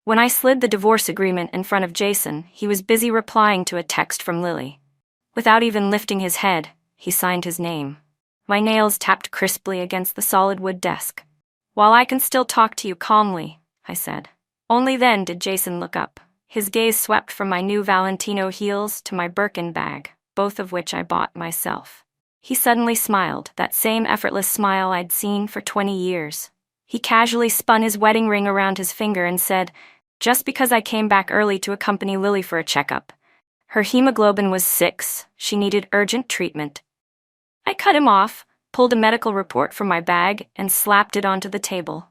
When I slid the divorce agreement in front of Jason, he was busy replying to a text from Lily. Without even lifting his head, he signed his name. My nails tapped crisply against the solid wood desk. "While I can still talk to you calmly," I said. Only then did Jason look up. His gaze swept from my new Valentino heels to my Birkin bag, both of which I bought myself. He suddenly smiled, that same effortless smile I'd seen for 20 years. He casually spun his wedding ring around his finger and said, "Just because I came back early to accompany Lily for a checkup. Her hemoglobin was 6, she needed urgent treatment." I cut him off, pulled a medical report from my bag, and slapped it onto the table.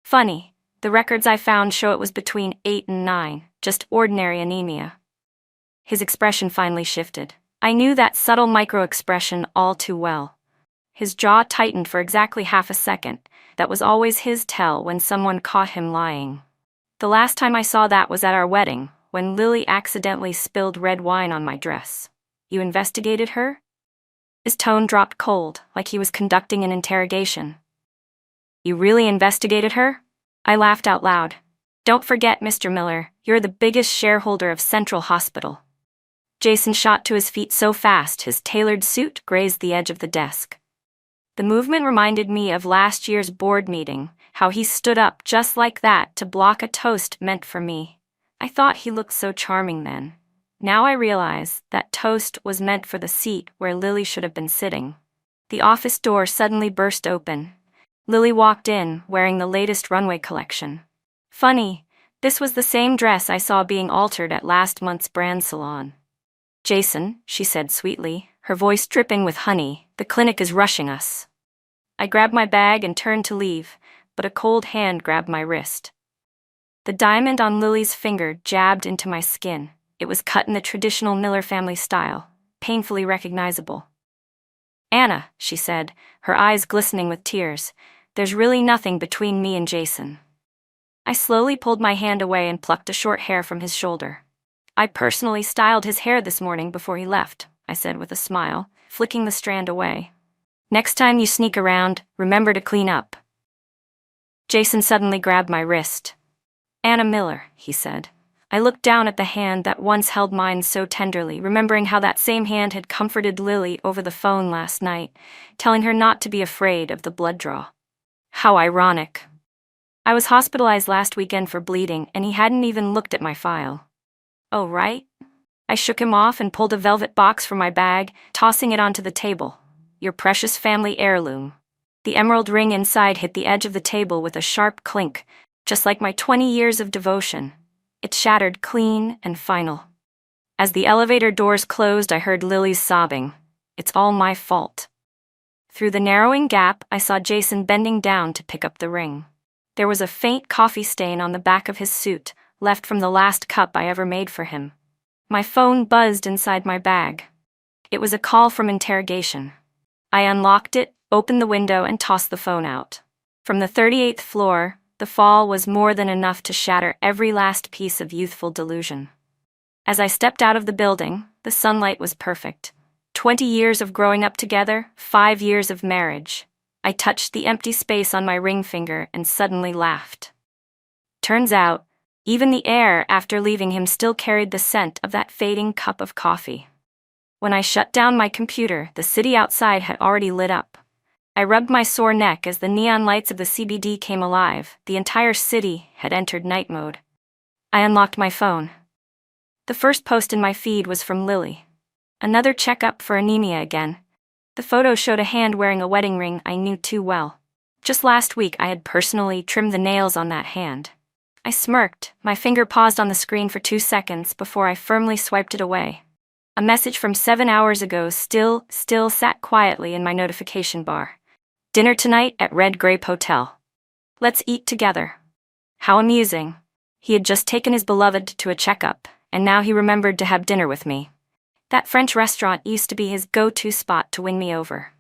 "Funny, the records I found show it was between 8 and 9, just ordinary anemia." His expression finally shifted. I knew that subtle micro-expression all too well. His jaw tightened for exactly half a second. That was always his tell when someone caught him lying. The last time I saw that was at our wedding, when Lily accidentally spilled red wine on my dress. "You investigated her?" His tone dropped cold, like he was conducting an interrogation. "You really investigated her?" I laughed out loud. "Don't forget, Mr. Miller, you're the biggest shareholder of Central Hospital." Jason shot to his feet so fast his tailored suit grazed the edge of the desk. The movement reminded me of last year's board meeting, how he stood up just like that to block a toast meant for me. I thought he looked so charming then. Now I realize that toast was meant for the seat where Lily should have been sitting. The office door suddenly burst open. Lily walked in, wearing the latest runway collection. Funny, this was the same dress I saw being altered at last month's brand salon. "Jason," she said sweetly, her voice dripping with honey, "the clinic is rushing us." I grabbed my bag and turned to leave, but a cold hand grabbed my wrist. The diamond on Lily's finger jabbed into my skin. It was cut in the traditional Miller family style, painfully recognizable. "Anna," she said, her eyes glistening with tears, "there's really nothing between me and Jason." I slowly pulled my hand away and plucked a short hair from his shoulder. "I personally styled his hair this morning before he left," I said with a smile, flicking the strand away. "Next time you sneak around, remember to clean up." Jason suddenly grabbed my wrist. "Anna Miller," he said. I looked down at the hand that once held mine so tenderly, remembering how that same hand had comforted Lily over the phone last night, telling her not to be afraid of the blood draw. How ironic. I was hospitalized last weekend for bleeding, and he hadn't even looked at my file. "Oh, right?" I shook him off and pulled a velvet box from my bag, tossing it onto the table. "Your precious family heirloom." The emerald ring inside hit the edge of the table with a sharp clink, just like my 20 years of devotion. It shattered clean and final. As the elevator doors closed, I heard Lily's sobbing. "It's all my fault." Through the narrowing gap, I saw Jason bending down to pick up the ring. There was a faint coffee stain on the back of his suit, left from the last cup I ever made for him. My phone buzzed inside my bag. It was a call from interrogation. I unlocked it, opened the window, and tossed the phone out. From the 38th floor, the fall was more than enough to shatter every last piece of youthful delusion. As I stepped out of the building, the sunlight was perfect. 20 years of growing up together, 5 years of marriage. I touched the empty space on my ring finger and suddenly laughed. Turns out, even the air after leaving him still carried the scent of that fading cup of coffee. When I shut down my computer, the city outside had already lit up. I rubbed my sore neck as the neon lights of the CBD came alive. The entire city had entered night mode. I unlocked my phone. The first post in my feed was from Lily. Another checkup for anemia again. The photo showed a hand wearing a wedding ring I knew too well. Just last week I had personally trimmed the nails on that hand. I smirked, my finger paused on the screen for 2 seconds before I firmly swiped it away. A message from 7 hours ago still sat quietly in my notification bar. "Dinner tonight at Red Grape Hotel. Let's eat together." How amusing. He had just taken his beloved to a checkup, and now he remembered to have dinner with me. That French restaurant used to be his go-to spot to win me over.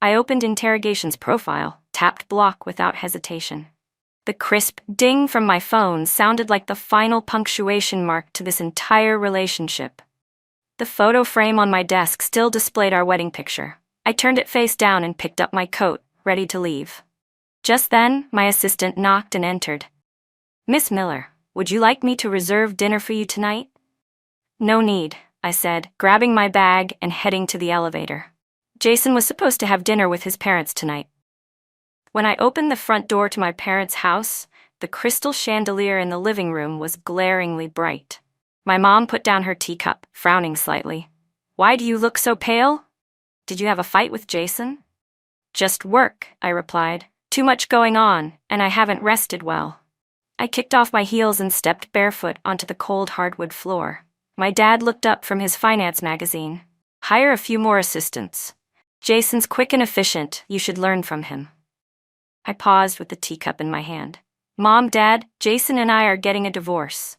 I opened interrogation's profile, tapped block without hesitation. The crisp ding from my phone sounded like the final punctuation mark to this entire relationship. The photo frame on my desk still displayed our wedding picture. I turned it face down and picked up my coat, ready to leave. Just then, my assistant knocked and entered. "Miss Miller, Would you like me to reserve dinner for you tonight? No need, I said, grabbing my bag and heading to the elevator. Jason was supposed to have dinner with his parents tonight. When I opened the front door to my parents' house, the crystal chandelier in the living room was glaringly bright. My mom put down her teacup, frowning slightly. Why do you look so pale? Did you have a fight with Jason? Just work, I replied. Too much going on, and I haven't rested well. I kicked off my heels and stepped barefoot onto the cold hardwood floor. My dad looked up from his finance magazine. Hire a few more assistants. Jason's quick and efficient, you should learn from him. I paused with the teacup in my hand. Mom, Dad, Jason and I are getting a divorce.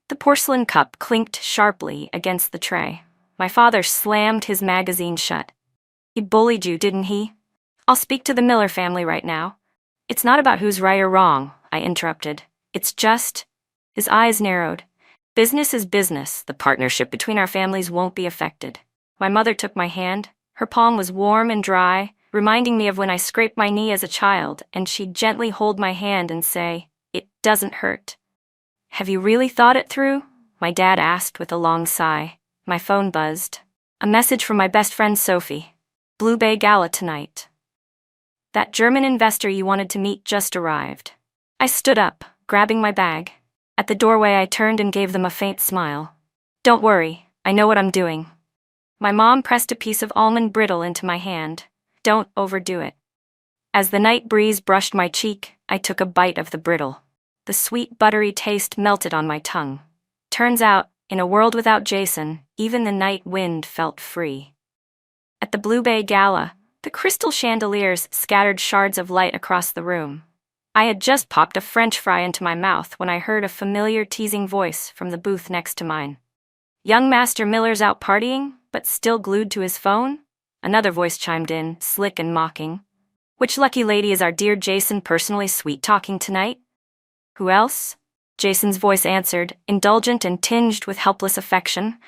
The porcelain cup clinked sharply against the tray. My father slammed his magazine shut. He bullied you, didn't he? I'll speak to the Miller family right now. It's not about who's right or wrong, I interrupted. It's just... His eyes narrowed. Business is business. The partnership between our families won't be affected. My mother took my hand. Her palm was warm and dry, reminding me of when I scraped my knee as a child, and she'd gently hold my hand and say, "It doesn't hurt." Have you really thought it through? My dad asked with a long sigh. My phone buzzed. A message from my best friend Sophie. Blue Bay Gala tonight. That German investor you wanted to meet just arrived. I stood up, grabbing my bag. At the doorway I turned and gave them a faint smile. Don't worry, I know what I'm doing. My mom pressed a piece of almond brittle into my hand. Don't overdo it. As the night breeze brushed my cheek, I took a bite of the brittle. The sweet, buttery taste melted on my tongue. Turns out, in a world without Jason, even the night wind felt free. At the Blue Bay Gala, the crystal chandeliers scattered shards of light across the room. I had just popped a French fry into my mouth when I heard a familiar teasing voice from the booth next to mine. Young Master Miller's out partying, but still glued to his phone? Another voice chimed in, slick and mocking. Which lucky lady is our dear Jason personally sweet-talking tonight? Who else? Jason's voice answered, indulgent and tinged with helpless affection.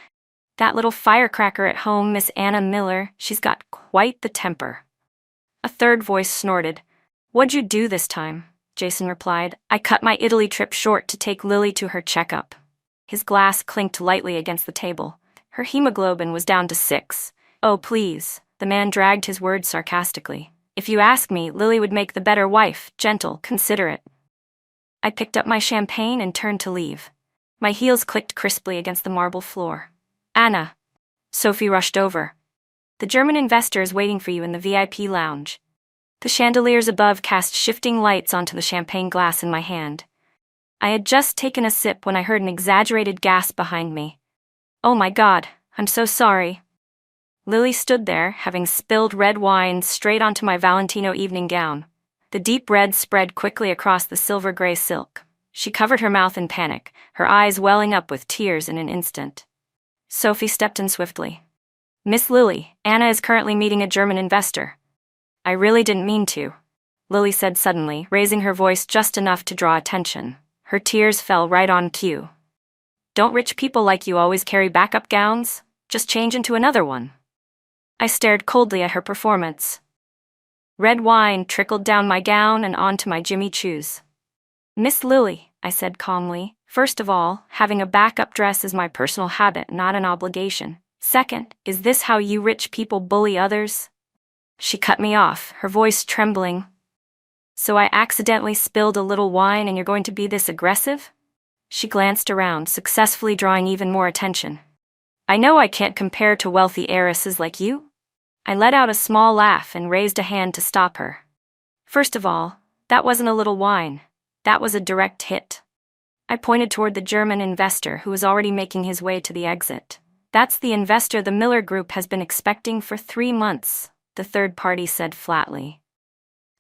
That little firecracker at home, Miss Anna Miller, she's got quite the temper. A third voice snorted. What'd you do this time? Jason replied. I cut my Italy trip short to take Lily to her checkup. His glass clinked lightly against the table. Her hemoglobin was down to 6. Oh, please. The man dragged his words sarcastically. If you ask me, Lily would make the better wife, gentle, considerate. I picked up my champagne and turned to leave. My heels clicked crisply against the marble floor. Anna. Sophie rushed over. The German investor is waiting for you in the VIP lounge. The chandeliers above cast shifting lights onto the champagne glass in my hand. I had just taken a sip when I heard an exaggerated gasp behind me. Oh my God, I'm so sorry. Lily stood there, having spilled red wine straight onto my Valentino evening gown. The deep red spread quickly across the silver-gray silk. She covered her mouth in panic, her eyes welling up with tears in an instant. Sophie stepped in swiftly. Miss Lily, Anna is currently meeting a German investor. I really didn't mean to, Lily said suddenly, raising her voice just enough to draw attention. Her tears fell right on cue. Don't rich people like you always carry backup gowns? Just change into another one. I stared coldly at her performance. Red wine trickled down my gown and onto my Jimmy Choos. Miss Lily, I said calmly, first of all, having a backup dress is my personal habit, not an obligation. Second, is this how you rich people bully others? She cut me off, her voice trembling. So I accidentally spilled a little wine and you're going to be this aggressive? She glanced around, successfully drawing even more attention. I know I can't compare to wealthy heiresses like you. I let out a small laugh and raised a hand to stop her. First of all, that wasn't a little wine. That was a direct hit. I pointed toward the German investor who was already making his way to the exit. That's the investor the Miller Group has been expecting for 3 months, the third party said flatly.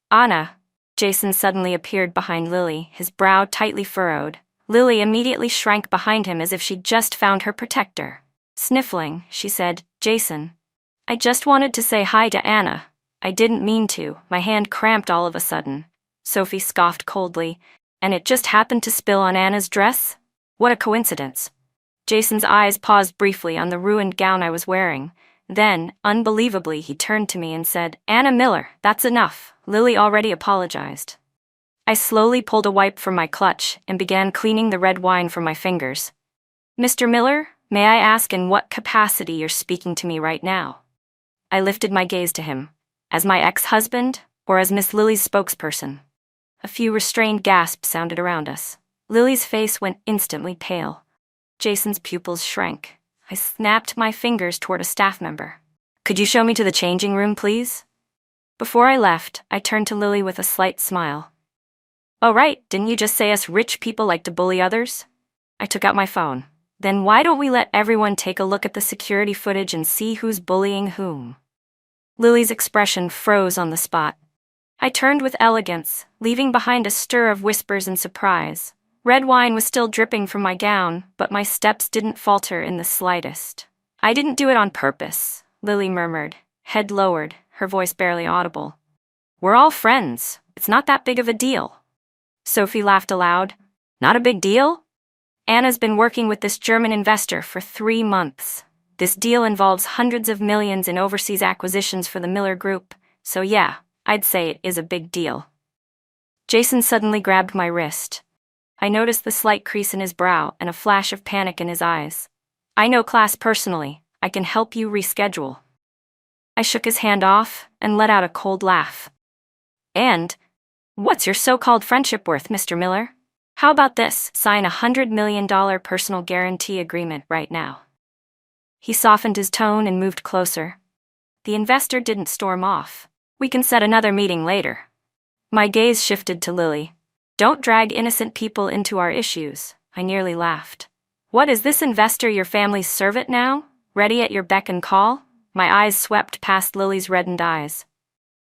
Anna. Jason suddenly appeared behind Lily, his brow tightly furrowed. Lily immediately shrank behind him as if she'd just found her protector. Sniffling, she said, Jason. I just wanted to say hi to Anna. I didn't mean to. My hand cramped all of a sudden. Sophie scoffed coldly. And it just happened to spill on Anna's dress? What a coincidence. Jason's eyes paused briefly on the ruined gown I was wearing. Then, unbelievably, he turned to me and said, Anna Miller, that's enough. Lily already apologized. I slowly pulled a wipe from my clutch and began cleaning the red wine from my fingers. Mr. Miller, may I ask in what capacity you're speaking to me right now? I lifted my gaze to him. As my ex-husband, or as Miss Lily's spokesperson? A few restrained gasps sounded around us. Lily's face went instantly pale. Jason's pupils shrank. I snapped my fingers toward a staff member. Could you show me to the changing room, please? Before I left, I turned to Lily with a slight smile. Oh right, didn't you just say us rich people like to bully others? I took out my phone. Then why don't we let everyone take a look at the security footage and see who's bullying whom? Lily's expression froze on the spot. I turned with elegance, leaving behind a stir of whispers and surprise. Red wine was still dripping from my gown, but my steps didn't falter in the slightest. I didn't do it on purpose, Lily murmured, head lowered, her voice barely audible. We're all friends. It's not that big of a deal. Sophie laughed aloud. Not a big deal? Anna's been working with this German investor for 3 months. This deal involves hundreds of millions in overseas acquisitions for the Miller Group, so yeah, I'd say it is a big deal. Jason suddenly grabbed my wrist. I noticed the slight crease in his brow and a flash of panic in his eyes. I know class personally. I can help you reschedule. I shook his hand off and let out a cold laugh. And, what's your so-called friendship worth, Mr. Miller? How about this? Sign a $100 million personal guarantee agreement right now. He softened his tone and moved closer. The investor didn't storm off. We can set another meeting later. My gaze shifted to Lily. Don't drag innocent people into our issues, I nearly laughed. What is this investor your family's servant now? Ready at your beck and call? My eyes swept past Lily's reddened eyes.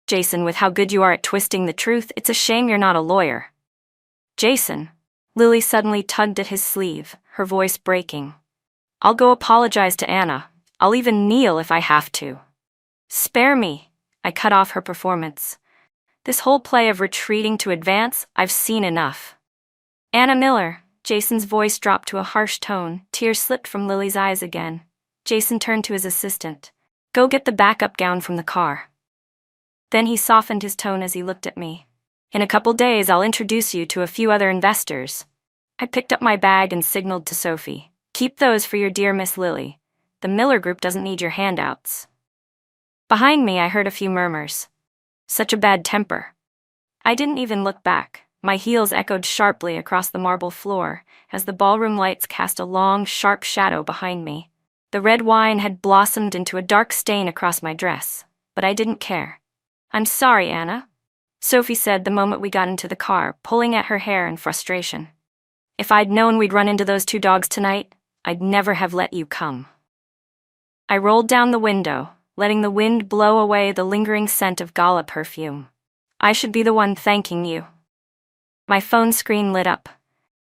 Jason, with how good you are at twisting the truth, it's a shame you're not a lawyer. Jason. Lily suddenly tugged at his sleeve, her voice breaking. I'll go apologize to Anna. I'll even kneel if I have to. Spare me. I cut off her performance. This whole play of retreating to advance, I've seen enough. Anna Miller. Jason's voice dropped to a harsh tone, tears slipped from Lily's eyes again. Jason turned to his assistant. Go get the backup gown from the car. Then he softened his tone as he looked at me. In a couple days, I'll introduce you to a few other investors. I picked up my bag and signaled to Sophie. Keep those for your dear Miss Lily. The Miller Group doesn't need your handouts. Behind me, I heard a few murmurs. Such a bad temper. I didn't even look back. My heels echoed sharply across the marble floor as the ballroom lights cast a long, sharp shadow behind me. The red wine had blossomed into a dark stain across my dress, but I didn't care. I'm sorry, Anna, Sophie said the moment we got into the car, pulling at her hair in frustration. If I'd known we'd run into those 2 dogs tonight, I'd never have let you come. I rolled down the window, letting the wind blow away the lingering scent of gala perfume. I should be the one thanking you. My phone screen lit up.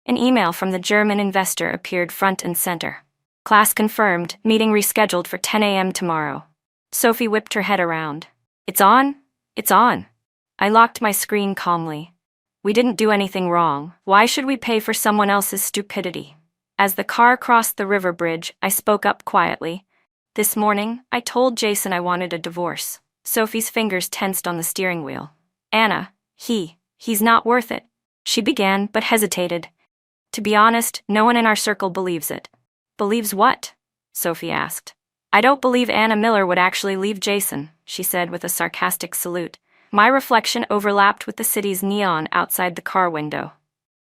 An email from the German investor appeared front and center. Class confirmed, meeting rescheduled for 10 a.m. tomorrow. Sophie whipped her head around. It's on? It's on. I locked my screen calmly. We didn't do anything wrong. Why should we pay for someone else's stupidity? As the car crossed the river bridge, I spoke up quietly. This morning, I told Jason I wanted a divorce. Sophie's fingers tensed on the steering wheel. Anna, he's not worth it. She began, but hesitated. To be honest, no one in our circle believes it. Believes what? Sophie asked. I don't believe Anna Miller would actually leave Jason, she said with a sarcastic salute. My reflection overlapped with the city's neon outside the car window.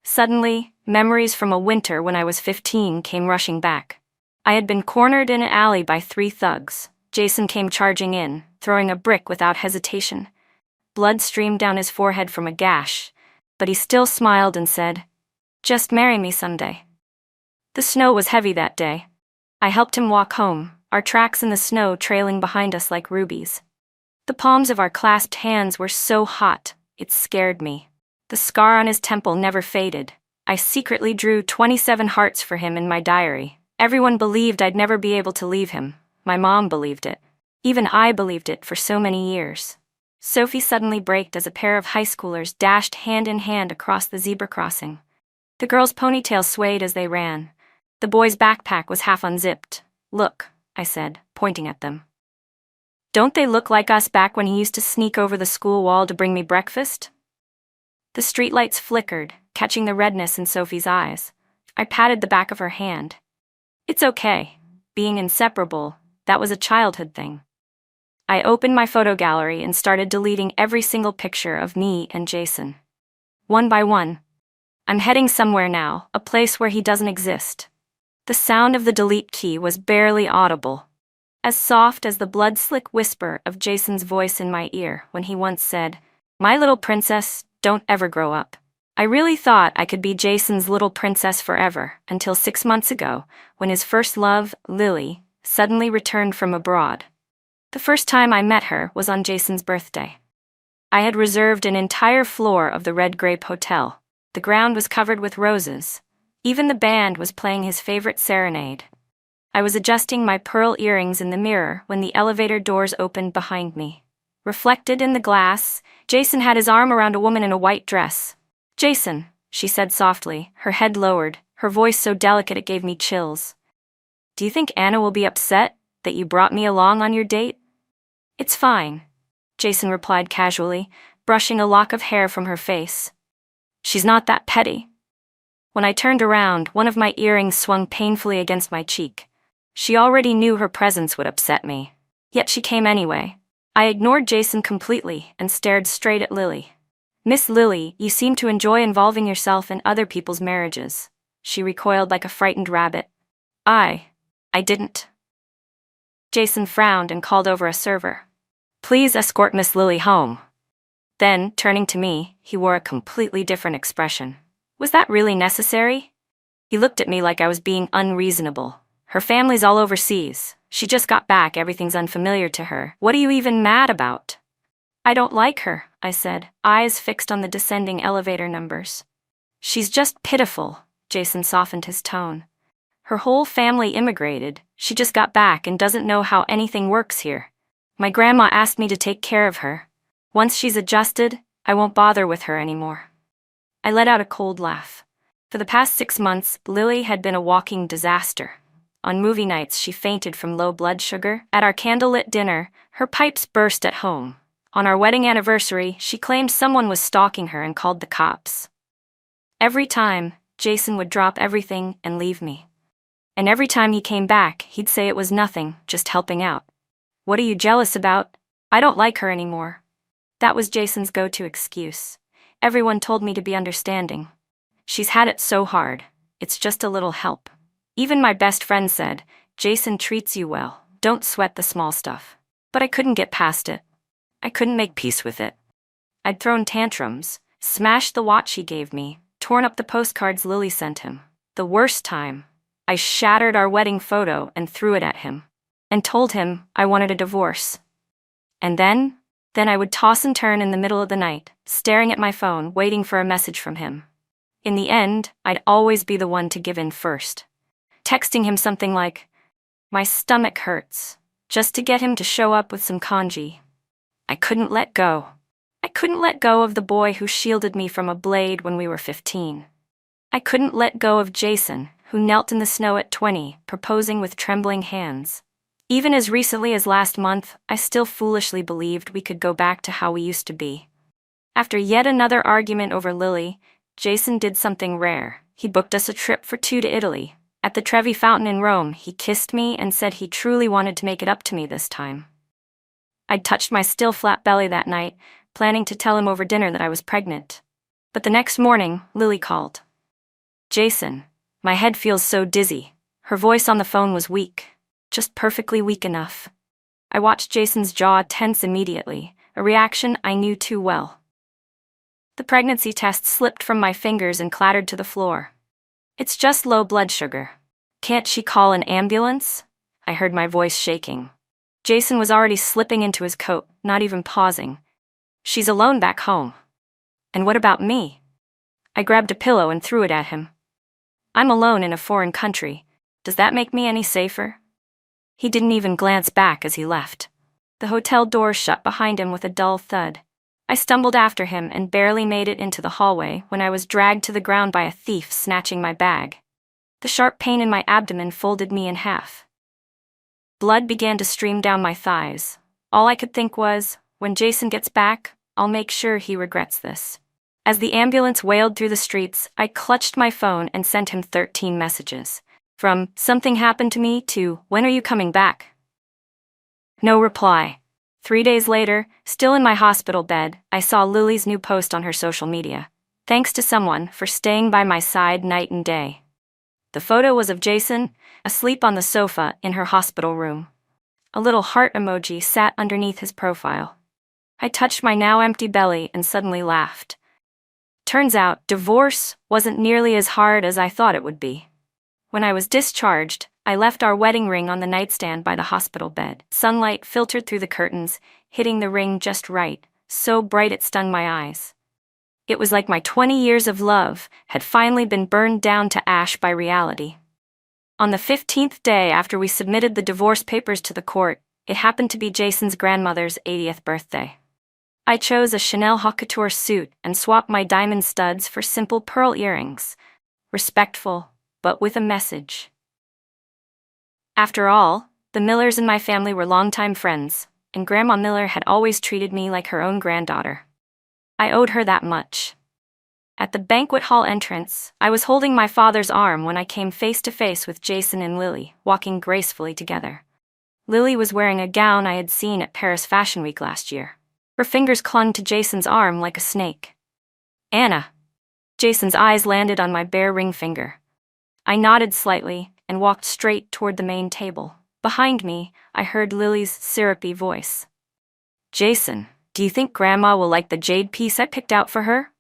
Suddenly, memories from a winter when I was 15 came rushing back. I had been cornered in an alley by 3 thugs. Jason came charging in, throwing a brick without hesitation. Blood streamed down his forehead from a gash, but he still smiled and said, "Just marry me someday." The snow was heavy that day. I helped him walk home, our tracks in the snow trailing behind us like rubies. The palms of our clasped hands were so hot, it scared me. The scar on his temple never faded. I secretly drew 27 hearts for him in my diary. Everyone believed I'd never be able to leave him. My mom believed it. Even I believed it for so many years. Sophie suddenly braked as a pair of high schoolers dashed hand in hand across the zebra crossing. The girl's ponytail swayed as they ran. The boy's backpack was half unzipped. Look, I said, pointing at them. Don't they look like us back when he used to sneak over the school wall to bring me breakfast? The streetlights flickered, catching the redness in Sophie's eyes. I patted the back of her hand. It's okay. Being inseparable, that was a childhood thing. I opened my photo gallery and started deleting every single picture of me and Jason. One by one. I'm heading somewhere now, a place where he doesn't exist. The sound of the delete key was barely audible, as soft as the blood-slick whisper of Jason's voice in my ear when he once said, "My little princess, don't ever grow up." I really thought I could be Jason's little princess forever, until 6 months ago, when his first love, Lily, suddenly returned from abroad. The first time I met her was on Jason's birthday. I had reserved an entire floor of the Red Grape Hotel. The ground was covered with roses. Even the band was playing his favorite serenade. I was adjusting my pearl earrings in the mirror when the elevator doors opened behind me. Reflected in the glass, Jason had his arm around a woman in a white dress. "Jason," she said softly, her head lowered, her voice so delicate it gave me chills. "Do you think Anna will be upset that you brought me along on your date?" "It's fine," Jason replied casually, brushing a lock of hair from her face. "She's not that petty." When I turned around, one of my earrings swung painfully against my cheek. She already knew her presence would upset me. Yet she came anyway. I ignored Jason completely and stared straight at Lily. "Miss Lily, you seem to enjoy involving yourself in other people's marriages." She recoiled like a frightened rabbit. I didn't." Jason frowned and called over a server. "Please escort Miss Lily home." Then, turning to me, he wore a completely different expression. "Was that really necessary?" He looked at me like I was being unreasonable. "Her family's all overseas. She just got back, everything's unfamiliar to her. What are you even mad about?" "I don't like her," I said, eyes fixed on the descending elevator numbers. "She's just pitiful," Jason softened his tone. "Her whole family immigrated. She just got back and doesn't know how anything works here. My grandma asked me to take care of her. Once she's adjusted, I won't bother with her anymore." I let out a cold laugh. For the past 6 months, Lily had been a walking disaster. On movie nights, she fainted from low blood sugar. At our candlelit dinner, her pipes burst at home. On our wedding anniversary, she claimed someone was stalking her and called the cops. Every time, Jason would drop everything and leave me. And every time he came back, he'd say it was nothing, just helping out. "What are you jealous about?" "I don't like her anymore." That was Jason's go-to excuse. Everyone told me to be understanding. "She's had it so hard. It's just a little help." Even my best friend said, "Jason treats you well. Don't sweat the small stuff." But I couldn't get past it. I couldn't make peace with it. I'd thrown tantrums, smashed the watch he gave me, torn up the postcards Lily sent him. The worst time, I shattered our wedding photo and threw it at him, and told him I wanted a divorce. And then I would toss and turn in the middle of the night, staring at my phone, waiting for a message from him. In the end, I'd always be the one to give in first, texting him something like, "My stomach hurts," just to get him to show up with some congee. I couldn't let go. I couldn't let go of the boy who shielded me from a blade when we were 15. I couldn't let go of Jason, who knelt in the snow at 20, proposing with trembling hands. Even as recently as last month, I still foolishly believed we could go back to how we used to be. After yet another argument over Lily, Jason did something rare. He booked us a trip for 2 to Italy. At the Trevi Fountain in Rome, he kissed me and said he truly wanted to make it up to me this time. I'd touched my still flat belly that night, planning to tell him over dinner that I was pregnant. But the next morning, Lily called. "Jason, my head feels so dizzy." Her voice on the phone was weak. Just perfectly weak enough. I watched Jason's jaw tense immediately, a reaction I knew too well. The pregnancy test slipped from my fingers and clattered to the floor. "It's just low blood sugar. Can't she call an ambulance?" I heard my voice shaking. Jason was already slipping into his coat, not even pausing. "She's alone back home." "And what about me?" I grabbed a pillow and threw it at him. "I'm alone in a foreign country. Does that make me any safer?" He didn't even glance back as he left. The hotel door shut behind him with a dull thud. I stumbled after him and barely made it into the hallway when I was dragged to the ground by a thief snatching my bag. The sharp pain in my abdomen folded me in half. Blood began to stream down my thighs. All I could think was, when Jason gets back, I'll make sure he regrets this. As the ambulance wailed through the streets, I clutched my phone and sent him 13 messages. From "something happened to me" to "when are you coming back?" No reply. 3 days later, still in my hospital bed, I saw Lily's new post on her social media. "Thanks to someone for staying by my side night and day." The photo was of Jason, asleep on the sofa in her hospital room. A little heart emoji sat underneath his profile. I touched my now empty belly and suddenly laughed. Turns out, divorce wasn't nearly as hard as I thought it would be. When I was discharged, I left our wedding ring on the nightstand by the hospital bed. Sunlight filtered through the curtains, hitting the ring just right, so bright it stung my eyes. It was like my 20 years of love had finally been burned down to ash by reality. On the 15th day after we submitted the divorce papers to the court, it happened to be Jason's grandmother's 80th birthday. I chose a Chanel haute couture suit and swapped my diamond studs for simple pearl earrings. Respectful, but with a message. After all, the Millers in my family were longtime friends, and Grandma Miller had always treated me like her own granddaughter. I owed her that much. At the banquet hall entrance, I was holding my father's arm when I came face to face with Jason and Lily, walking gracefully together. Lily was wearing a gown I had seen at Paris Fashion Week last year. Her fingers clung to Jason's arm like a snake. "Anna." Jason's eyes landed on my bare ring finger. I nodded slightly and walked straight toward the main table. Behind me, I heard Lily's syrupy voice. "Jason, do you think Grandma will like the jade piece I picked out for her?"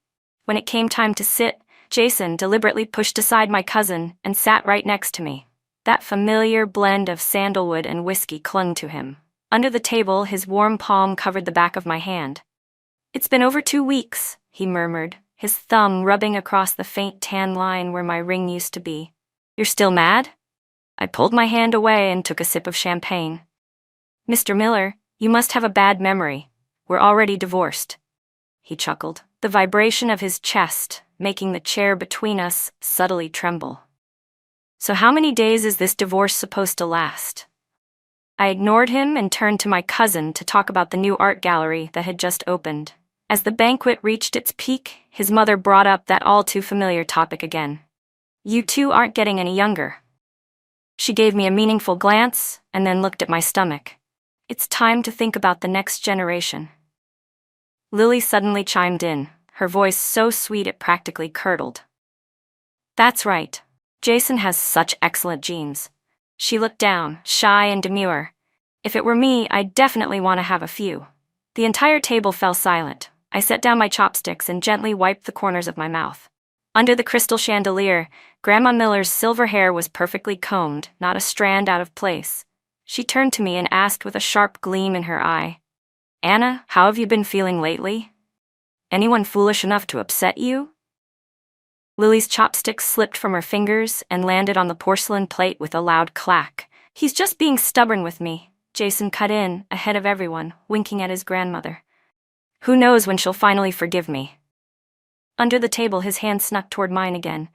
When it came time to sit, Jason deliberately pushed aside my cousin and sat right next to me. That familiar blend of sandalwood and whiskey clung to him. Under the table, his warm palm covered the back of my hand. "It's been over 2 weeks," he murmured, his thumb rubbing across the faint tan line where my ring used to be. "You're still mad?" I pulled my hand away and took a sip of champagne. "Mr. Miller, you must have a bad memory. We're already divorced." He chuckled, the vibration of his chest making the chair between us subtly tremble. "So how many days is this divorce supposed to last?" I ignored him and turned to my cousin to talk about the new art gallery that had just opened. As the banquet reached its peak, his mother brought up that all-too-familiar topic again. "You two aren't getting any younger." She gave me a meaningful glance and then looked at my stomach. "It's time to think about the next generation." Lily suddenly chimed in, her voice so sweet it practically curdled. "That's right. Jason has such excellent genes." She looked down, shy and demure. "If it were me, I'd definitely want to have a few." The entire table fell silent. I set down my chopsticks and gently wiped the corners of my mouth. Under the crystal chandelier, Grandma Miller's silver hair was perfectly combed, not a strand out of place. She turned to me and asked with a sharp gleam in her eye, "Anna, how have you been feeling lately? Anyone foolish enough to upset you?" Lily's chopsticks slipped from her fingers and landed on the porcelain plate with a loud clack. "He's just being stubborn with me," Jason cut in, ahead of everyone, winking at his grandmother. "Who knows when she'll finally forgive me?" Under the table, his hand snuck toward mine again.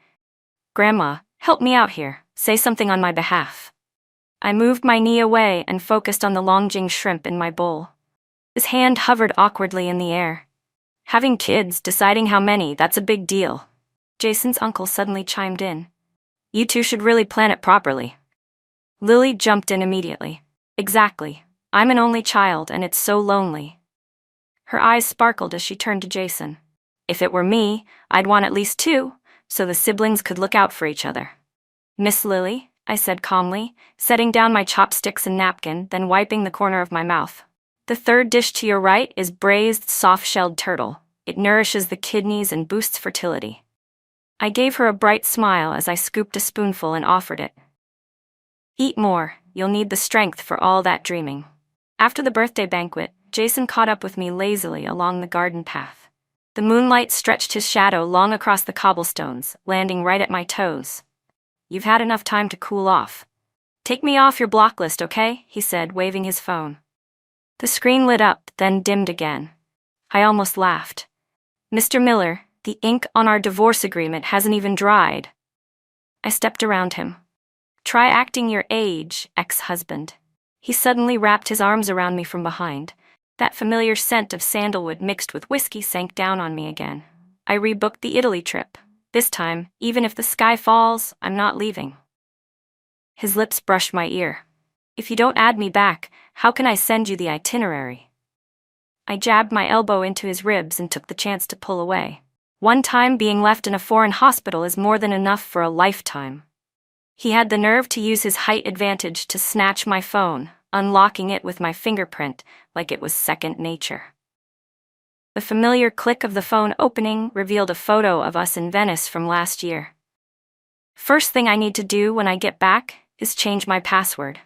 "Grandma, help me out here. Say something on my behalf." I moved my knee away and focused on the Longjing shrimp in my bowl. His hand hovered awkwardly in the air. "Having kids, deciding how many, that's a big deal." Jason's uncle suddenly chimed in. "You two should really plan it properly." Lily jumped in immediately. "Exactly. I'm an only child and it's so lonely." Her eyes sparkled as she turned to Jason. "If it were me, I'd want at least 2, so the siblings could look out for each other." "Miss Lily," I said calmly, setting down my chopsticks and napkin, then wiping the corner of my mouth. "The third dish to your right is braised soft-shelled turtle. It nourishes the kidneys and boosts fertility." I gave her a bright smile as I scooped a spoonful and offered it. "Eat more, you'll need the strength for all that dreaming." After the birthday banquet, Jason caught up with me lazily along the garden path. The moonlight stretched his shadow long across the cobblestones, landing right at my toes. "You've had enough time to cool off. Take me off your block list, okay?" he said, waving his phone. The screen lit up, then dimmed again. I almost laughed. "Mr. Miller, the ink on our divorce agreement hasn't even dried." I stepped around him. "Try acting your age, ex-husband." He suddenly wrapped his arms around me from behind. That familiar scent of sandalwood mixed with whiskey sank down on me again. I rebooked the Italy trip. This time, even if the sky falls, I'm not leaving. His lips brushed my ear. If you don't add me back, how can I send you the itinerary? I jabbed my elbow into his ribs and took the chance to pull away. One time being left in a foreign hospital is more than enough for a lifetime. He had the nerve to use his height advantage to snatch my phone, unlocking it with my fingerprint like it was second nature. The familiar click of the phone opening revealed a photo of us in Venice from last year. First thing I need to do when I get back is change my password.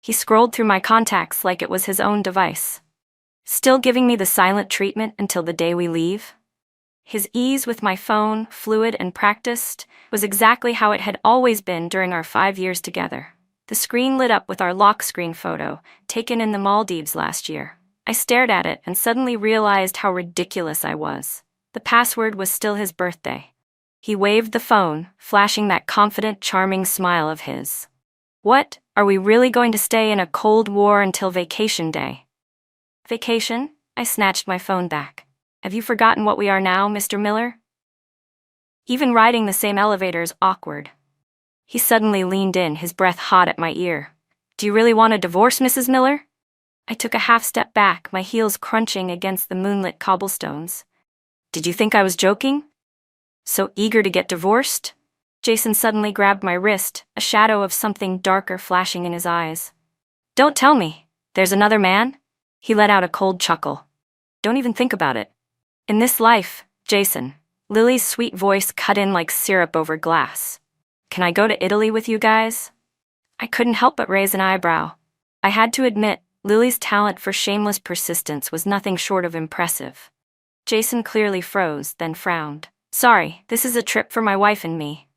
He scrolled through my contacts like it was his own device. Still giving me the silent treatment until the day we leave? His ease with my phone, fluid and practiced, was exactly how it had always been during our 5 years together. The screen lit up with our lock screen photo, taken in the Maldives last year. I stared at it and suddenly realized how ridiculous I was. The password was still his birthday. He waved the phone, flashing that confident, charming smile of his. What, are we really going to stay in a Cold War until vacation day? Vacation? I snatched my phone back. Have you forgotten what we are now, Mr. Miller? Even riding the same elevator's awkward. He suddenly leaned in, his breath hot at my ear. Do you really want a divorce, Mrs. Miller? I took a half step back, my heels crunching against the moonlit cobblestones. Did you think I was joking? So eager to get divorced? Jason suddenly grabbed my wrist, a shadow of something darker flashing in his eyes. Don't tell me, there's another man? He let out a cold chuckle. Don't even think about it. In this life, Jason, Lily's sweet voice cut in like syrup over glass. Can I go to Italy with you guys? I couldn't help but raise an eyebrow. I had to admit, Lily's talent for shameless persistence was nothing short of impressive. Jason clearly froze, then frowned. Sorry, this is a trip for my wife and me.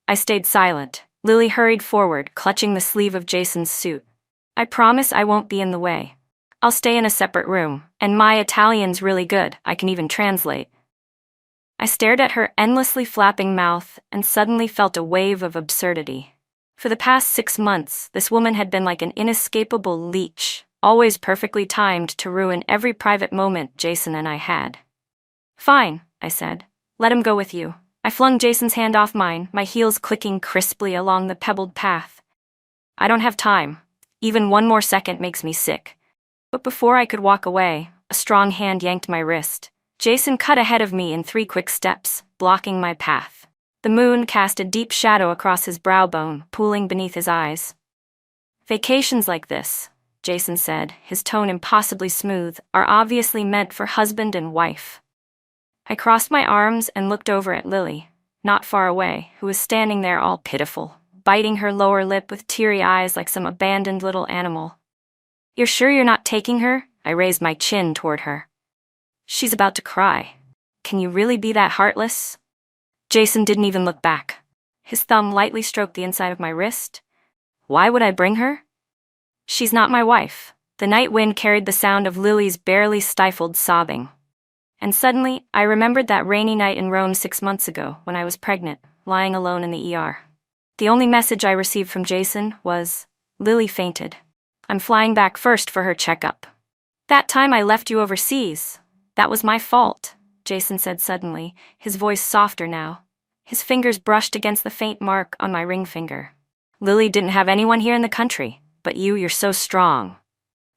I stayed silent. Lily hurried forward, clutching the sleeve of Jason's suit. I promise I won't be in the way. I'll stay in a separate room, and my Italian's really good, I can even translate. I stared at her endlessly flapping mouth and suddenly felt a wave of absurdity. For the past 6 months, this woman had been like an inescapable leech, always perfectly timed to ruin every private moment Jason and I had. Fine, I said. Let him go with you. I flung Jason's hand off mine, my heels clicking crisply along the pebbled path. I don't have time. Even one more second makes me sick. But before I could walk away, a strong hand yanked my wrist. Jason cut ahead of me in 3 quick steps, blocking my path. The moon cast a deep shadow across his brow bone, pooling beneath his eyes. Vacations like this, Jason said, his tone impossibly smooth, are obviously meant for husband and wife. I crossed my arms and looked over at Lily, not far away, who was standing there all pitiful, biting her lower lip with teary eyes like some abandoned little animal. You're sure you're not taking her? I raised my chin toward her. She's about to cry. Can you really be that heartless? Jason didn't even look back. His thumb lightly stroked the inside of my wrist. Why would I bring her? She's not my wife. The night wind carried the sound of Lily's barely stifled sobbing. And suddenly, I remembered that rainy night in Rome 6 months ago, when I was pregnant, lying alone in the ER. The only message I received from Jason was, Lily fainted. I'm flying back first for her checkup. That time I left you overseas. That was my fault, Jason said suddenly, his voice softer now. His fingers brushed against the faint mark on my ring finger. Lily didn't have anyone here in the country, but you're so strong.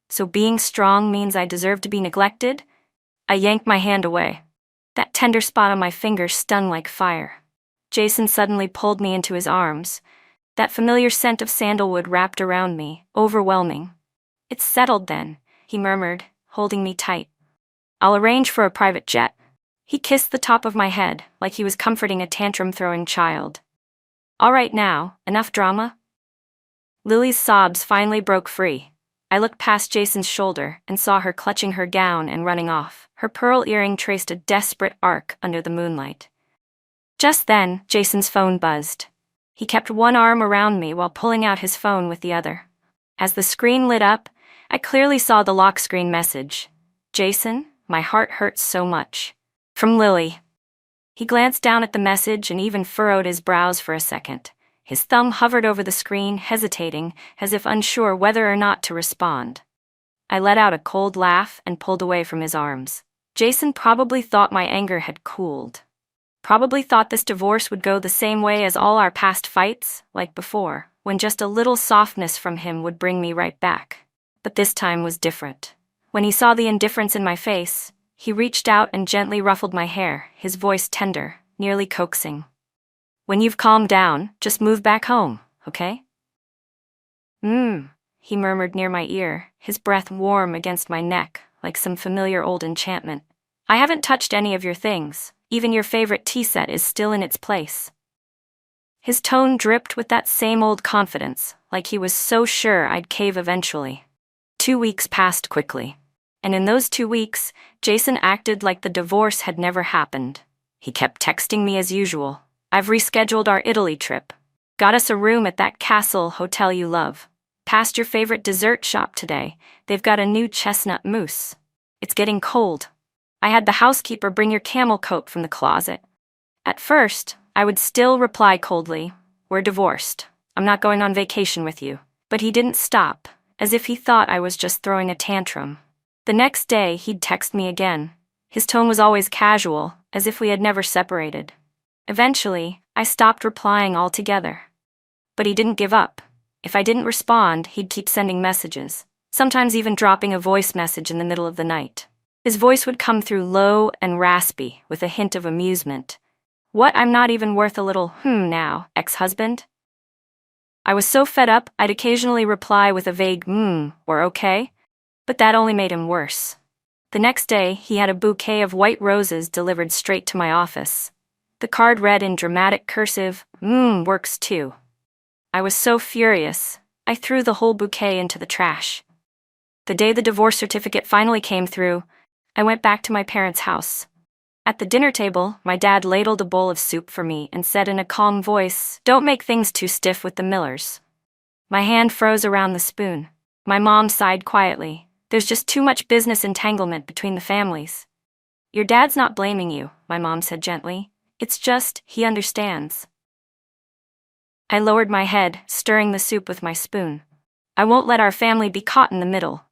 So being strong means I deserve to be neglected? I yanked my hand away. That tender spot on my finger stung like fire. Jason suddenly pulled me into his arms. That familiar scent of sandalwood wrapped around me, overwhelming. It's settled then, he murmured, holding me tight. I'll arrange for a private jet. He kissed the top of my head, like he was comforting a tantrum-throwing child. All right now, enough drama? Lily's sobs finally broke free. I looked past Jason's shoulder and saw her clutching her gown and running off. Her pearl earring traced a desperate arc under the moonlight. Just then, Jason's phone buzzed. He kept one arm around me while pulling out his phone with the other. As the screen lit up, I clearly saw the lock screen message. Jason, my heart hurts so much. From Lily. He glanced down at the message and even furrowed his brows for a second. His thumb hovered over the screen, hesitating, as if unsure whether or not to respond. I let out a cold laugh and pulled away from his arms. Jason probably thought my anger had cooled. Probably thought this divorce would go the same way as all our past fights, like before, when just a little softness from him would bring me right back. But this time was different. When he saw the indifference in my face, he reached out and gently ruffled my hair, his voice tender, nearly coaxing. "When you've calmed down, just move back home, okay?" He murmured near my ear, his breath warm against my neck, like some familiar old enchantment. "I haven't touched any of your things. Even your favorite tea set is still in its place." His tone dripped with that same old confidence, like he was so sure I'd cave eventually. 2 weeks passed quickly. And in those 2 weeks, Jason acted like the divorce had never happened. He kept texting me as usual. "I've rescheduled our Italy trip. Got us a room at that castle hotel you love. Passed your favorite dessert shop today. They've got a new chestnut mousse. It's getting cold. I had the housekeeper bring your camel coat from the closet." At first, I would still reply coldly, "We're divorced. I'm not going on vacation with you." But he didn't stop, as if he thought I was just throwing a tantrum. The next day, he'd text me again. His tone was always casual, as if we had never separated. Eventually, I stopped replying altogether. But he didn't give up. If I didn't respond, he'd keep sending messages, sometimes even dropping a voice message in the middle of the night. His voice would come through low and raspy, with a hint of amusement. "What, I'm not even worth a little now, ex-husband?" I was so fed up, I'd occasionally reply with a vague or okay, but that only made him worse. The next day, he had a bouquet of white roses delivered straight to my office. The card read in dramatic cursive, "Works too." I was so furious, I threw the whole bouquet into the trash. The day the divorce certificate finally came through, I went back to my parents' house. At the dinner table, my dad ladled a bowl of soup for me and said in a calm voice, "Don't make things too stiff with the Millers." My hand froze around the spoon. My mom sighed quietly. "There's just too much business entanglement between the families." "Your dad's not blaming you," my mom said gently. "It's just, he understands." I lowered my head, stirring the soup with my spoon. "I won't let our family be caught in the middle."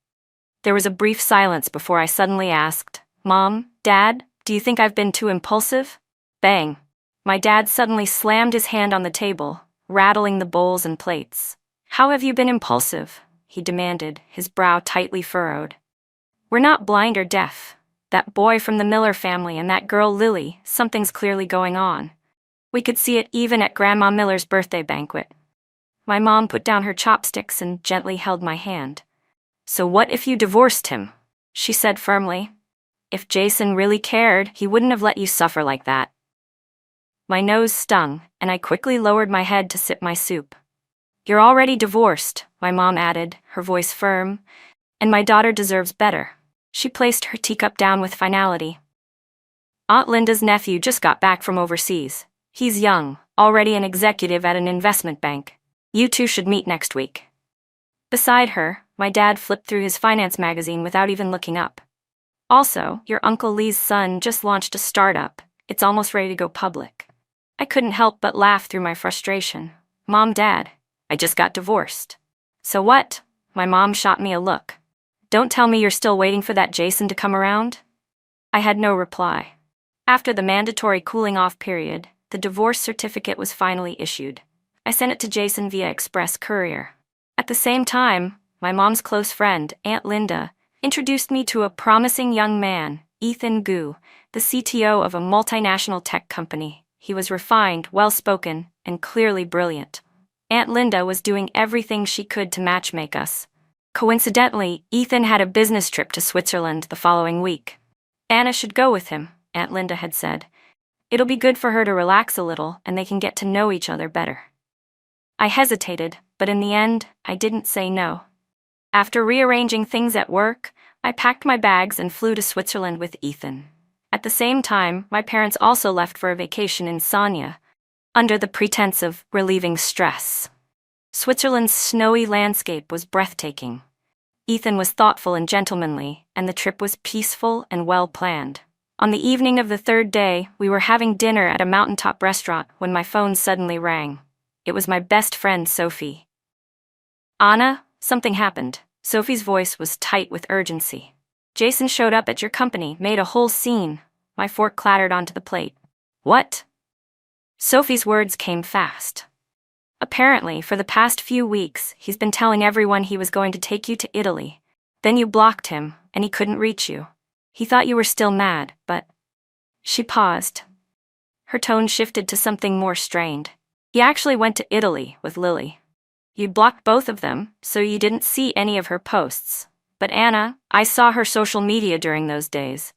There was a brief silence before I suddenly asked, "Mom, Dad, do you think I've been too impulsive?" Bang! My dad suddenly slammed his hand on the table, rattling the bowls and plates. "How have you been impulsive?" he demanded, his brow tightly furrowed. "We're not blind or deaf. That boy from the Miller family and that girl Lily, something's clearly going on. We could see it even at Grandma Miller's birthday banquet." My mom put down her chopsticks and gently held my hand. "So what if you divorced him?" she said firmly. "If Jason really cared, he wouldn't have let you suffer like that." My nose stung, and I quickly lowered my head to sip my soup. "You're already divorced," my mom added, her voice firm, "and my daughter deserves better." She placed her teacup down with finality. "Aunt Linda's nephew just got back from overseas. He's young, already an executive at an investment bank. You two should meet next week." Beside her, my dad flipped through his finance magazine without even looking up. "Also, your Uncle Lee's son just launched a startup. It's almost ready to go public." I couldn't help but laugh through my frustration. "Mom, Dad, I just got divorced." "So what?" My mom shot me a look. "Don't tell me you're still waiting for that Jason to come around?" I had no reply. After the mandatory cooling-off period, the divorce certificate was finally issued. I sent it to Jason via express courier. At the same time, my mom's close friend, Aunt Linda, introduced me to a promising young man, Ethan Gu, the CTO of a multinational tech company. He was refined, well-spoken, and clearly brilliant. Aunt Linda was doing everything she could to matchmake us. Coincidentally, Ethan had a business trip to Switzerland the following week. "Anna should go with him," Aunt Linda had said. "It'll be good for her to relax a little and they can get to know each other better." I hesitated, but in the end, I didn't say no. After rearranging things at work, I packed my bags and flew to Switzerland with Ethan. At the same time, my parents also left for a vacation in Sonia, under the pretense of relieving stress. Switzerland's snowy landscape was breathtaking. Ethan was thoughtful and gentlemanly, and the trip was peaceful and well-planned. On the evening of the third day, we were having dinner at a mountaintop restaurant when my phone suddenly rang. It was my best friend, Sophie. "Anna, something happened." Sophie's voice was tight with urgency. "Jason showed up at your company, made a whole scene." My fork clattered onto the plate. What? Sophie's words came fast. Apparently, for the past few weeks, he's been telling everyone he was going to take you to Italy. Then you blocked him, and he couldn't reach you. He thought you were still mad, but... She paused. Her tone shifted to something more strained. He actually went to Italy with Lily. You blocked both of them, so you didn't see any of her posts. But Anna, I saw her social media during those days.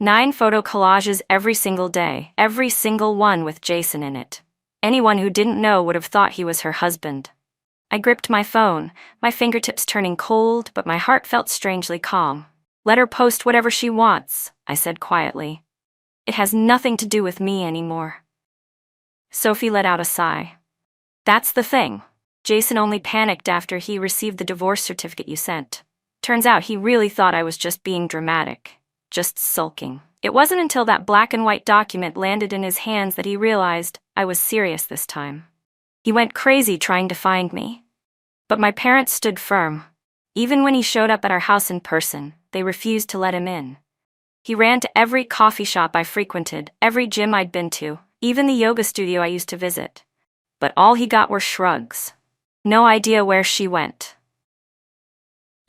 9 photo collages every single day, every single one with Jason in it. Anyone who didn't know would have thought he was her husband. I gripped my phone, my fingertips turning cold, but my heart felt strangely calm. Let her post whatever she wants, I said quietly. It has nothing to do with me anymore. Sophie let out a sigh. That's the thing. Jason only panicked after he received the divorce certificate you sent. Turns out he really thought I was just being dramatic. Just sulking. It wasn't until that black and white document landed in his hands that he realized I was serious this time. He went crazy trying to find me. But my parents stood firm. Even when he showed up at our house in person, they refused to let him in. He ran to every coffee shop I frequented, every gym I'd been to, even the yoga studio I used to visit. But all he got were shrugs. No idea where she went.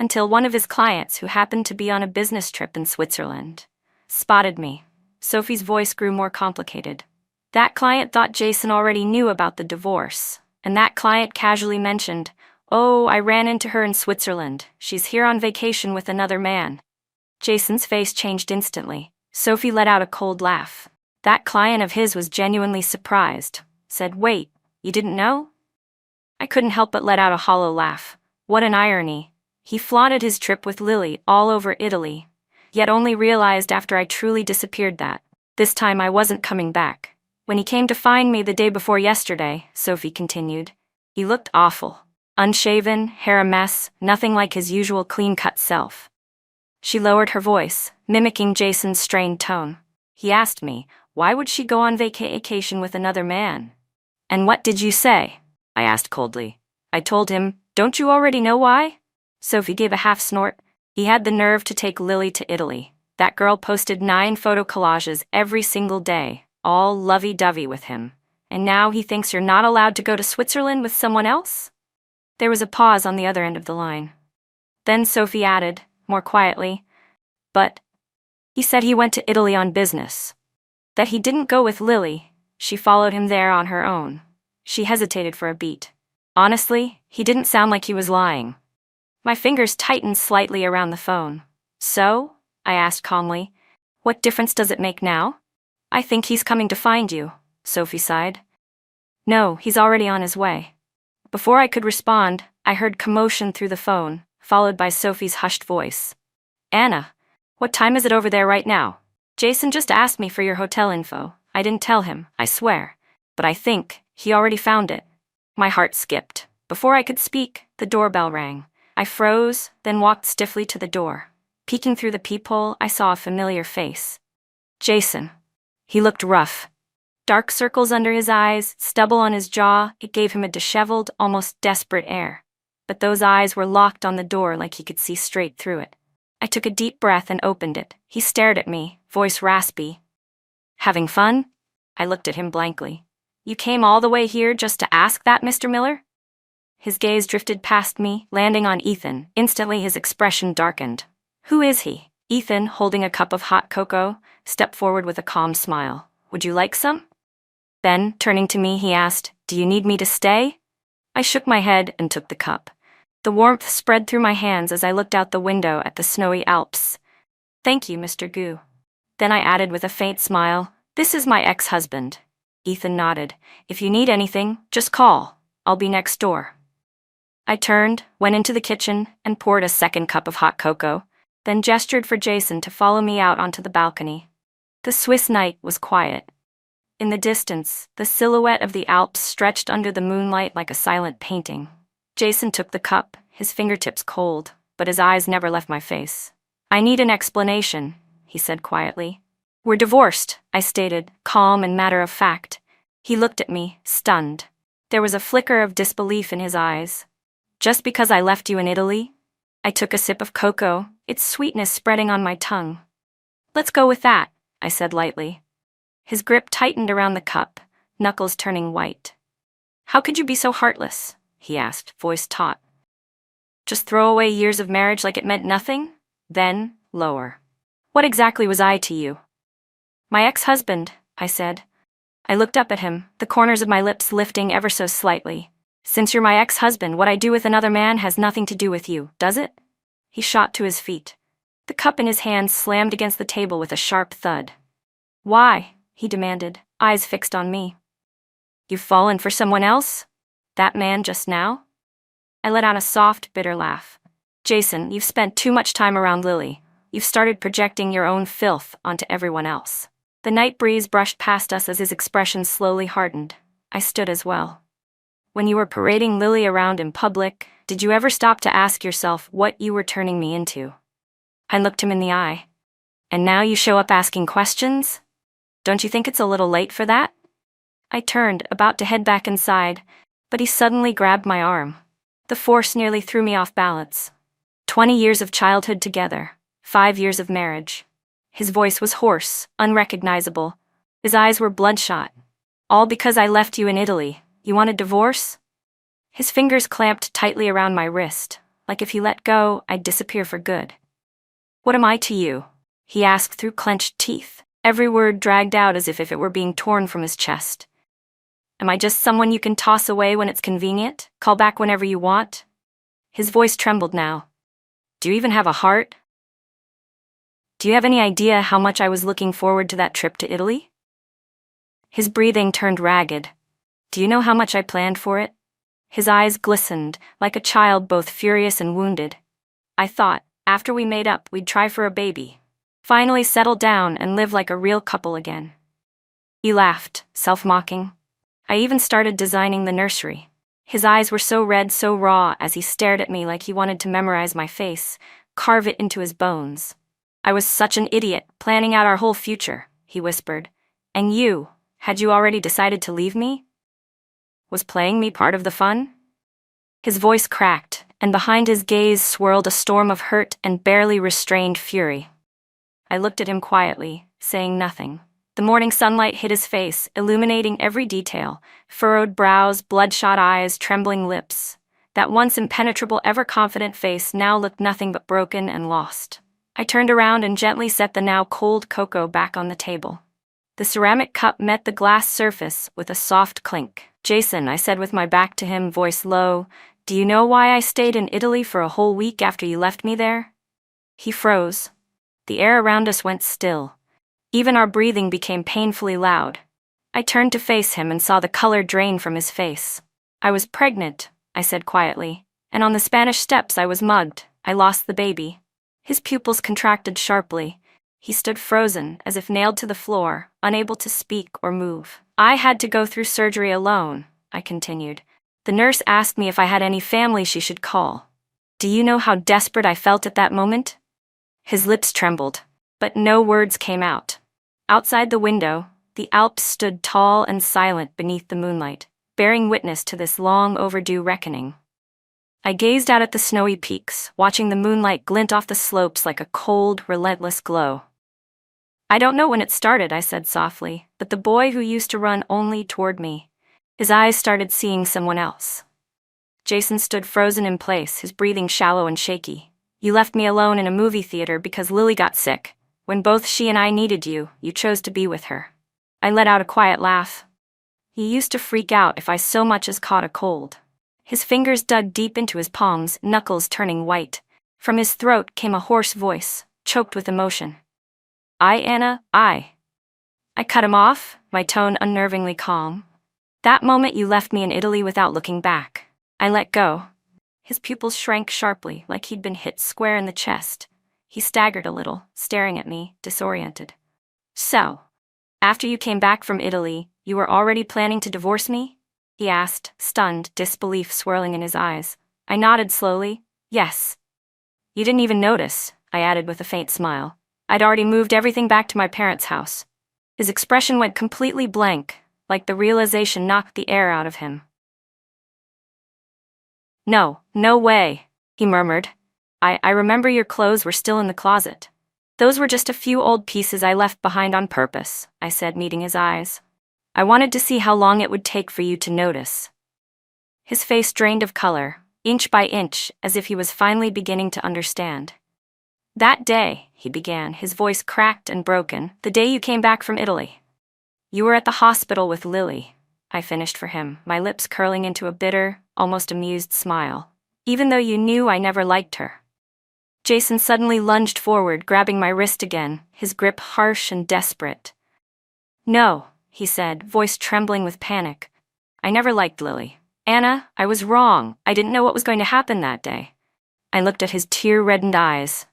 Until one of his clients, who happened to be on a business trip in Switzerland, spotted me. Sophie's voice grew more complicated. That client thought Jason already knew about the divorce, and that client casually mentioned, "Oh, I ran into her in Switzerland. She's here on vacation with another man." Jason's face changed instantly. Sophie let out a cold laugh. That client of his was genuinely surprised. Said, "Wait, you didn't know?" I couldn't help but let out a hollow laugh. What an irony. He flaunted his trip with Lily all over Italy, yet only realized after I truly disappeared that this time I wasn't coming back. When he came to find me the day before yesterday, Sophie continued, he looked awful. Unshaven, hair a mess, nothing like his usual clean-cut self. She lowered her voice, mimicking Jason's strained tone. He asked me, why would she go on vacation with another man? "And what did you say?" I asked coldly. I told him, "Don't you already know why?" Sophie gave a half snort. He had the nerve to take Lily to Italy. That girl posted 9 photo collages every single day, all lovey-dovey with him. And now he thinks you're not allowed to go to Switzerland with someone else? There was a pause on the other end of the line. Then Sophie added, more quietly, "But he said he went to Italy on business. That he didn't go with Lily. She followed him there on her own." She hesitated for a beat. Honestly, he didn't sound like he was lying. My fingers tightened slightly around the phone. "So?" I asked calmly. "What difference does it make now?" "I think he's coming to find you," Sophie sighed. "No, he's already on his way." Before I could respond, I heard commotion through the phone, followed by Sophie's hushed voice. "Anna, what time is it over there right now? Jason just asked me for your hotel info. I didn't tell him, I swear. But I think he already found it." My heart skipped. Before I could speak, the doorbell rang. I froze, then walked stiffly to the door. Peeking through the peephole, I saw a familiar face. Jason. He looked rough. Dark circles under his eyes, stubble on his jaw. It gave him a disheveled, almost desperate air. But those eyes were locked on the door like he could see straight through it. I took a deep breath and opened it. He stared at me, voice raspy. "Having fun?" I looked at him blankly. "You came all the way here just to ask that, Mr. Miller?" His gaze drifted past me, landing on Ethan. Instantly his expression darkened. "Who is he?" Ethan, holding a cup of hot cocoa, stepped forward with a calm smile. "Would you like some?" Then, turning to me, he asked, "Do you need me to stay?" I shook my head and took the cup. The warmth spread through my hands as I looked out the window at the snowy Alps. "Thank you, Mr. Gu." Then I added with a faint smile, "This is my ex-husband." Ethan nodded. "If you need anything, just call. I'll be next door." I turned, went into the kitchen, and poured a second cup of hot cocoa, then gestured for Jason to follow me out onto the balcony. The Swiss night was quiet. In the distance, the silhouette of the Alps stretched under the moonlight like a silent painting. Jason took the cup, his fingertips cold, but his eyes never left my face. "I need an explanation," he said quietly. "We're divorced," I stated, calm and matter of fact. He looked at me, stunned. There was a flicker of disbelief in his eyes. "Just because I left you in Italy?" I took a sip of cocoa, its sweetness spreading on my tongue. "Let's go with that," I said lightly. His grip tightened around the cup, knuckles turning white. "How could you be so heartless?" he asked, voice taut. "Just throw away years of marriage like it meant nothing?" Then, lower. "What exactly was I to you?" "My ex-husband," I said. I looked up at him, the corners of my lips lifting ever so slightly. "Since you're my ex-husband, what I do with another man has nothing to do with you, does it?" He shot to his feet. The cup in his hand slammed against the table with a sharp thud. "Why?" he demanded, eyes fixed on me. "You've fallen for someone else? That man just now?" I let out a soft, bitter laugh. "Jason, you've spent too much time around Lily. You've started projecting your own filth onto everyone else." The night breeze brushed past us as his expression slowly hardened. I stood as well. "When you were parading Lily around in public, did you ever stop to ask yourself what you were turning me into?" I looked him in the eye. "And now you show up asking questions? Don't you think it's a little late for that?" I turned, about to head back inside, but he suddenly grabbed my arm. The force nearly threw me off balance. 20 years of childhood together, 5 years of marriage. His voice was hoarse, unrecognizable. His eyes were bloodshot. "All because I left you in Italy. You want a divorce?" His fingers clamped tightly around my wrist, like if he let go, I'd disappear for good. "What am I to you?" he asked through clenched teeth, every word dragged out as if it were being torn from his chest. "Am I just someone you can toss away when it's convenient, call back whenever you want?" His voice trembled now. "Do you even have a heart? Do you have any idea how much I was looking forward to that trip to Italy?" His breathing turned ragged. "Do you know how much I planned for it?" His eyes glistened, like a child both furious and wounded. "I thought, after we made up, we'd try for a baby. Finally settle down and live like a real couple again." He laughed, self-mocking. "I even started designing the nursery." His eyes were so red, so raw, as he stared at me like he wanted to memorize my face, carve it into his bones. "I was such an idiot, planning out our whole future," he whispered. "And you, had you already decided to leave me? Was playing me part of the fun?" His voice cracked, and behind his gaze swirled a storm of hurt and barely restrained fury. I looked at him quietly, saying nothing. The morning sunlight hit his face, illuminating every detail: furrowed brows, bloodshot eyes, trembling lips. That once impenetrable, ever-confident face now looked nothing but broken and lost. I turned around and gently set the now cold cocoa back on the table. The ceramic cup met the glass surface with a soft clink. "Jason," I said with my back to him, voice low, "do you know why I stayed in Italy for a whole week after you left me there?" He froze. The air around us went still. Even our breathing became painfully loud. I turned to face him and saw the color drain from his face. "I was pregnant," I said quietly, "and on the Spanish steps I was mugged. I lost the baby." His pupils contracted sharply. He stood frozen, as if nailed to the floor, unable to speak or move. "I had to go through surgery alone," I continued. "The nurse asked me if I had any family she should call. Do you know how desperate I felt at that moment?" His lips trembled, but no words came out. Outside the window, the Alps stood tall and silent beneath the moonlight, bearing witness to this long-overdue reckoning. I gazed out at the snowy peaks, watching the moonlight glint off the slopes like a cold, relentless glow. "I don't know when it started," I said softly, "but the boy who used to run only toward me, his eyes started seeing someone else." Jason stood frozen in place, his breathing shallow and shaky. "You left me alone in a movie theater because Lily got sick. When both she and I needed you, you chose to be with her." I let out a quiet laugh. "You used to freak out if I so much as caught a cold." His fingers dug deep into his palms, knuckles turning white. From his throat came a hoarse voice, choked with emotion. Anna, I cut him off, my tone unnervingly calm. "That moment you left me in Italy without looking back." I let go. His pupils shrank sharply, like he'd been hit square in the chest. He staggered a little, staring at me, disoriented. "So, after you came back from Italy, you were already planning to divorce me?" he asked, stunned, disbelief swirling in his eyes. I nodded slowly. "Yes." "You didn't even notice," I added with a faint smile. "I'd already moved everything back to my parents' house." His expression went completely blank, like the realization knocked the air out of him. No way," he murmured. I remember your clothes were still in the closet." Those were just a few old pieces I left behind on purpose, I said, meeting his eyes. I wanted to see how long it would take for you to notice. His face drained of color, inch by inch, as if he was finally beginning to understand. That day, he began, his voice cracked and broken, the day you came back from Italy. You were at the hospital with Lily, I finished for him, my lips curling into a bitter, almost amused smile. Even though you knew I never liked her. Jason suddenly lunged forward, grabbing my wrist again, his grip harsh and desperate. No, he said, voice trembling with panic. I never liked Lily. Anna, I was wrong. I didn't know what was going to happen that day. I looked at his tear-reddened eyes.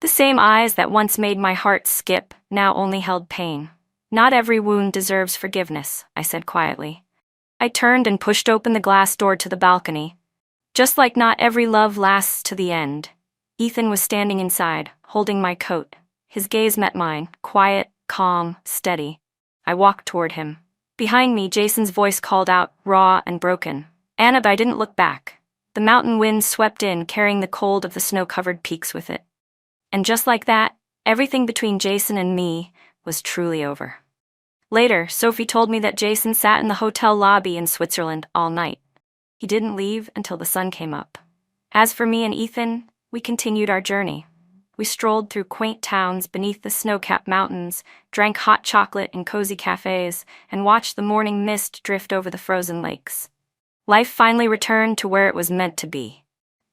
The same eyes that once made my heart skip, now only held pain. Not every wound deserves forgiveness, I said quietly. I turned and pushed open the glass door to the balcony. Just like not every love lasts to the end. Ethan was standing inside, holding my coat. His gaze met mine, quiet, calm, steady. I walked toward him. Behind me, Jason's voice called out, raw and broken. Anna, but I didn't look back. The mountain wind swept in, carrying the cold of the snow-covered peaks with it. And just like that, everything between Jason and me was truly over. Later, Sophie told me that Jason sat in the hotel lobby in Switzerland all night. He didn't leave until the sun came up. As for me and Ethan, we continued our journey. We strolled through quaint towns beneath the snow-capped mountains, drank hot chocolate in cozy cafes, and watched the morning mist drift over the frozen lakes. Life finally returned to where it was meant to be.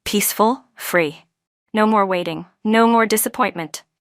Peaceful, free. No more waiting, no more disappointment.